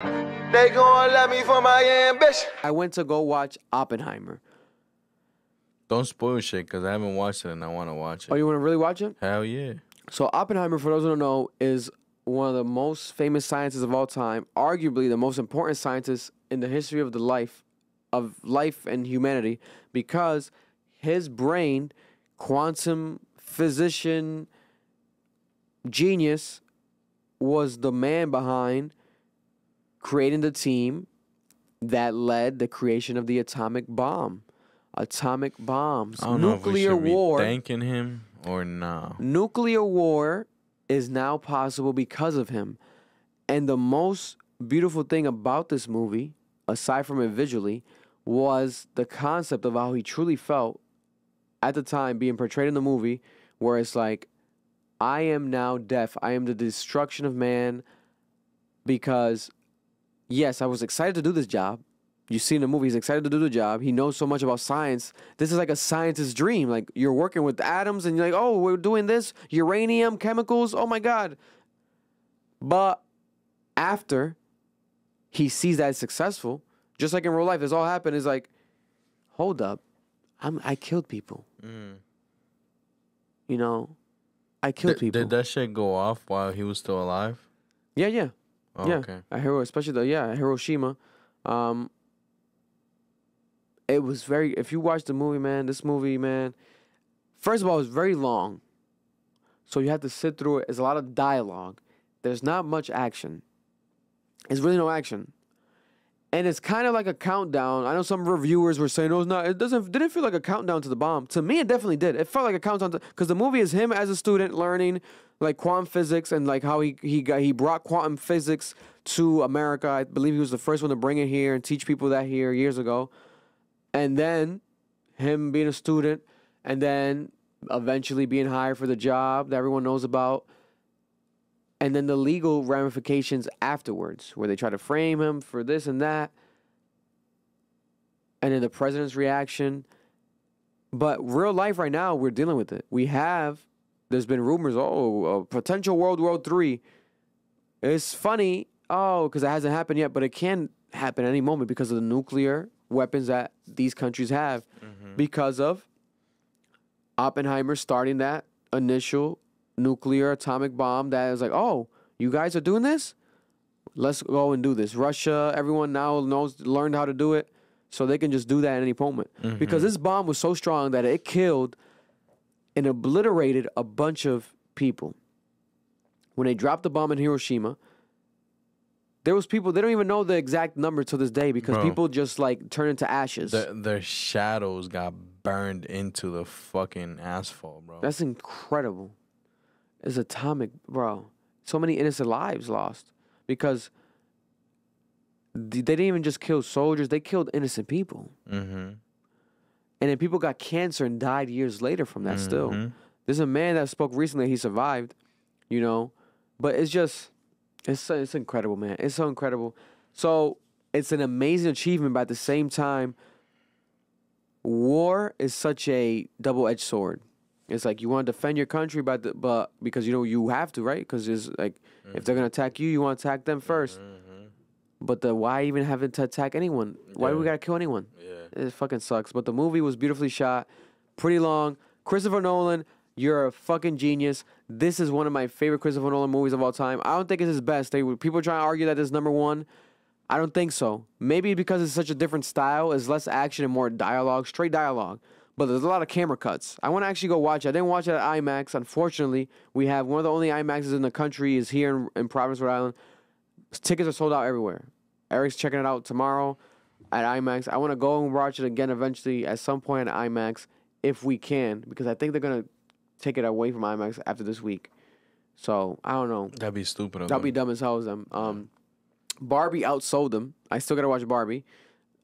They gon' love me for my ambition. I went to go watch Oppenheimer. Don't spoil shit, because I haven't watched it and I want to watch it. Oh, you want to really watch it? Hell yeah. So Oppenheimer, for those who don't know, is one of the most famous scientists of all time, arguably the most important scientist in the history of life and humanity, because his brain, quantum physician genius, was the man behind creating the team that led the creation of the atomic bomb. Atomic bombs. I don't know Nuclear if we should war. be thanking him or nah. Nuclear war is now possible because of him. And the most beautiful thing about this movie, aside from it visually, was the concept of how he truly felt at the time being portrayed in the movie, where it's like, I am now death. I am the destruction of man because, yes, I was excited to do this job. You see in the movie, he's excited to do the job. He knows so much about science. This is like a scientist's dream. Like, you're working with atoms and you're like, oh, we're doing this. Uranium, chemicals, oh my God. But after he sees that it's successful, just like in real life, this all happened. Is like, hold up. I killed people. You know, I killed people. Did that shit go off while he was still alive? Yeah. Oh, yeah. okay. At especially at Hiroshima. It was very, if you watch the movie, man, this movie, man, first of all, it's very long. So you have to sit through it. There's a lot of dialogue. There's not much action. There's really no action. And it's kind of like a countdown. I know some reviewers were saying, "Oh, it's not. It didn't feel like a countdown to the bomb." To me, it definitely did. It felt like a countdown because the movie is him as a student learning like quantum physics and like how he brought quantum physics to America. I believe he was the first one to bring it here and teach people that here years ago. And then him being a student, and then eventually being hired for the job that everyone knows about. And then the legal ramifications afterwards, where they try to frame him for this and that. And then the president's reaction. But real life right now, we're dealing with it. There's been rumors, a potential World War III. It's funny, because it hasn't happened yet, but it can happen at any moment because of the nuclear weapons that these countries have. Because of Oppenheimer starting that initial nuclear atomic bomb that is like, oh, you guys are doing this? Let's go and do this. Russia, everyone now learned how to do it, so they can just do that at any moment. Because this bomb was so strong that it killed and obliterated a bunch of people. When they dropped the bomb in Hiroshima, there was people, they don't even know the exact number to this day because people just like turn into ashes. Their shadows got burned into the fucking asphalt, bro. That's incredible. It's atomic, bro. So many innocent lives lost because they didn't even just kill soldiers. They killed innocent people. And then people got cancer and died years later from that still. There's a man that spoke recently. He survived, you know. But it's just, it's incredible, man. It's so incredible. So it's an amazing achievement, but at the same time, war is such a double-edged sword. It's like you want to defend your country, but because you know you have to, right? Because it's like if they're gonna attack you, you want to attack them first. But why even having to attack anyone? Why do we gotta kill anyone? It fucking sucks. But the movie was beautifully shot, pretty long. Christopher Nolan, you're a fucking genius. This is one of my favorite Christopher Nolan movies of all time. I don't think it's his best. People try to argue that it's number one. I don't think so. Maybe because it's such a different style, it's less action and more dialogue, straight dialogue. But there's a lot of camera cuts. I want to actually go watch it. I didn't watch it at IMAX. Unfortunately, we have one of the only IMAXs in the country is here in Providence, Rhode Island. Tickets are sold out everywhere. Eric's checking it out tomorrow at IMAX. I want to go and watch it again eventually at some point at IMAX if we can, because I think they're going to take it away from IMAX after this week. So, I don't know. That'd be stupid. That'd be dumb as hell as them. Barbie outsold them. I still got to watch Barbie.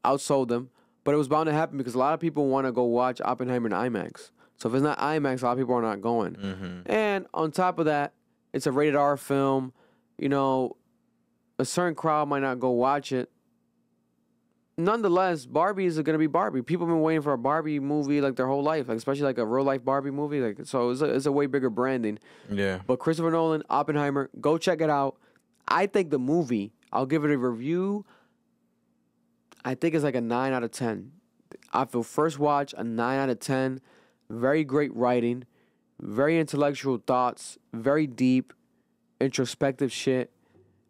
Outsold them. But it was bound to happen because a lot of people want to go watch Oppenheimer in IMAX. So if it's not IMAX, a lot of people are not going. And on top of that, it's a rated R film. You know, a certain crowd might not go watch it. Nonetheless, Barbie is going to be Barbie. People have been waiting for a Barbie movie like their whole life, like especially like a real life Barbie movie. Like so, it's a way bigger branding. Yeah. But Christopher Nolan, Oppenheimer, go check it out. I think the movie I'll give it a review. I think it's like a 9 out of 10. I feel first watch, a 9 out of 10. Very great writing. Very intellectual thoughts. Very deep, introspective shit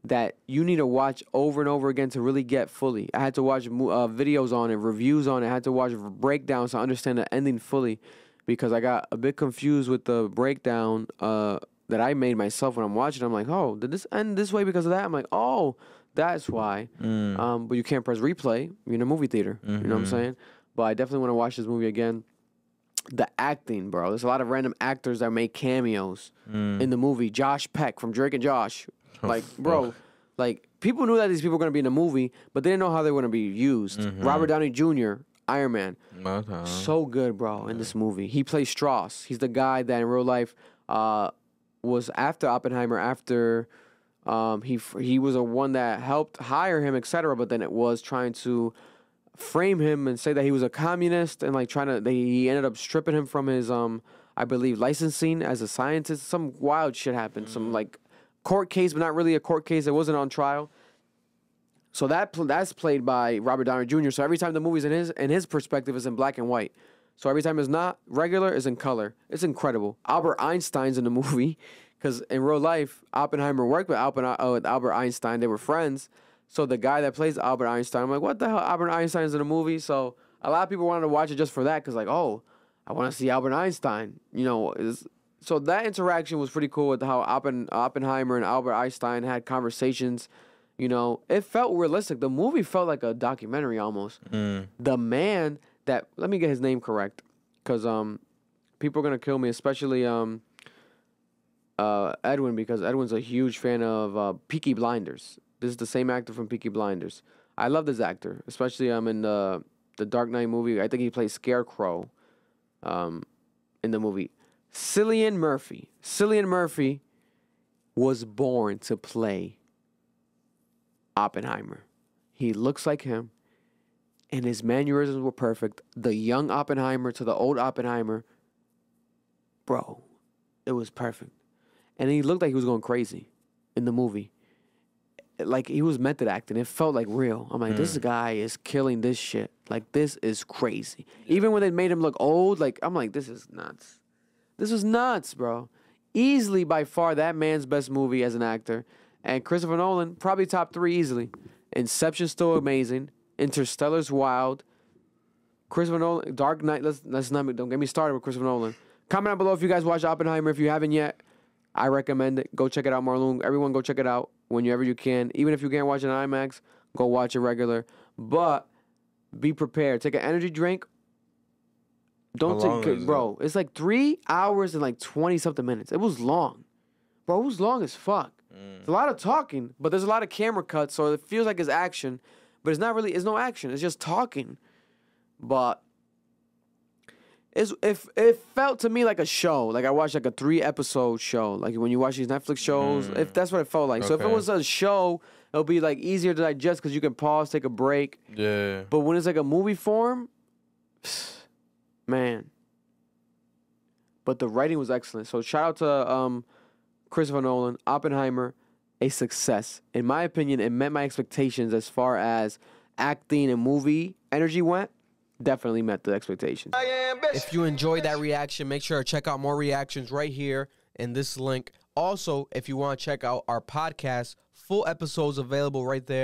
that you need to watch over and over again to really get fully. I had to watch videos on it, reviews on it. I had to watch breakdowns to understand the ending fully because I got a bit confused with the breakdown that I made myself when I'm watching. I'm like, oh, did this end this way because of that? I'm like, oh, that's why. But you can't press replay. You're in a movie theater. You know what I'm saying? But I definitely want to watch this movie again. The acting, bro. There's a lot of random actors that make cameos in the movie. Josh Peck from Drake and Josh. Like, bro, like, people knew that these people were going to be in the movie, but they didn't know how they were going to be used. Robert Downey Jr., Iron Man. So good, bro, in this movie. He plays Strauss. He's the guy that in real life was after Oppenheimer, after he was a one that helped hire him, etc., but then it was trying to frame him and say that he was a communist and like he ended up stripping him from his I believe licensing as a scientist. Some wild shit happened. Some like court case, but not really a court case. It wasn't on trial. So that's played by Robert Downey Jr. So every time the movie's in his perspective is in black and white. So every time it's not regular, it's in color. It's incredible. Albert Einstein's in the movie because in real life, Oppenheimer worked with Albert Einstein. They were friends. So the guy that plays Albert Einstein, I'm like, what the hell? Albert Einstein's in the movie. So a lot of people wanted to watch it just for that because like, oh, I want to see Albert Einstein. You know, so that interaction was pretty cool with how Oppenheimer and Albert Einstein had conversations. You know, it felt realistic. The movie felt like a documentary almost. The man that, let me get his name correct because people are going to kill me, especially Edwin, because Edwin's a huge fan of Peaky Blinders. This is the same actor from Peaky Blinders. I love this actor, especially in the Dark Knight movie. I think he plays Scarecrow in the movie. Cillian Murphy. Cillian Murphy was born to play Oppenheimer. He looks like him, and his mannerisms were perfect. The young Oppenheimer to the old Oppenheimer, bro, it was perfect. And he looked like he was going crazy in the movie. Like, he was method acting. It felt like real. I'm like, this guy is killing this shit. Like, this is crazy. Even when they made him look old, like, I'm like, this is nuts. This was nuts, bro. Easily, by far, that man's best movie as an actor. And Christopher Nolan, probably top 3 easily. Inception's still amazing. Interstellar's wild. Christopher Nolan, Dark Knight, don't get me started with Christopher Nolan. Comment down below if you guys watch Oppenheimer. If you haven't yet, I recommend it. Go check it out, Marloon. Everyone go check it out whenever you can. Even if you can't watch it on IMAX, go watch it regular. But be prepared. Take an energy drink. Don't take, bro. It's like 3 hours and like 20-something minutes. It was long. Bro, it was long as fuck. It's a lot of talking, but there's a lot of camera cuts, so it feels like it's action. But it's not really, it's no action. It's just talking. But it felt to me like a show. Like I watched like a 3-episode show. Like when you watch these Netflix shows, if that's what it felt like. Okay. So if it was a show, it'll be like easier to digest because you can pause, take a break. Yeah. But when it's like a movie form, man. But the writing was excellent. So shout out to Christopher Nolan, Oppenheimer, a success. In my opinion, it met my expectations as far as acting and movie energy went. Definitely met the expectations. If you enjoyed that reaction, make sure to check out more reactions right here in this link. Also, if you want to check out our podcast, full episodes available right there.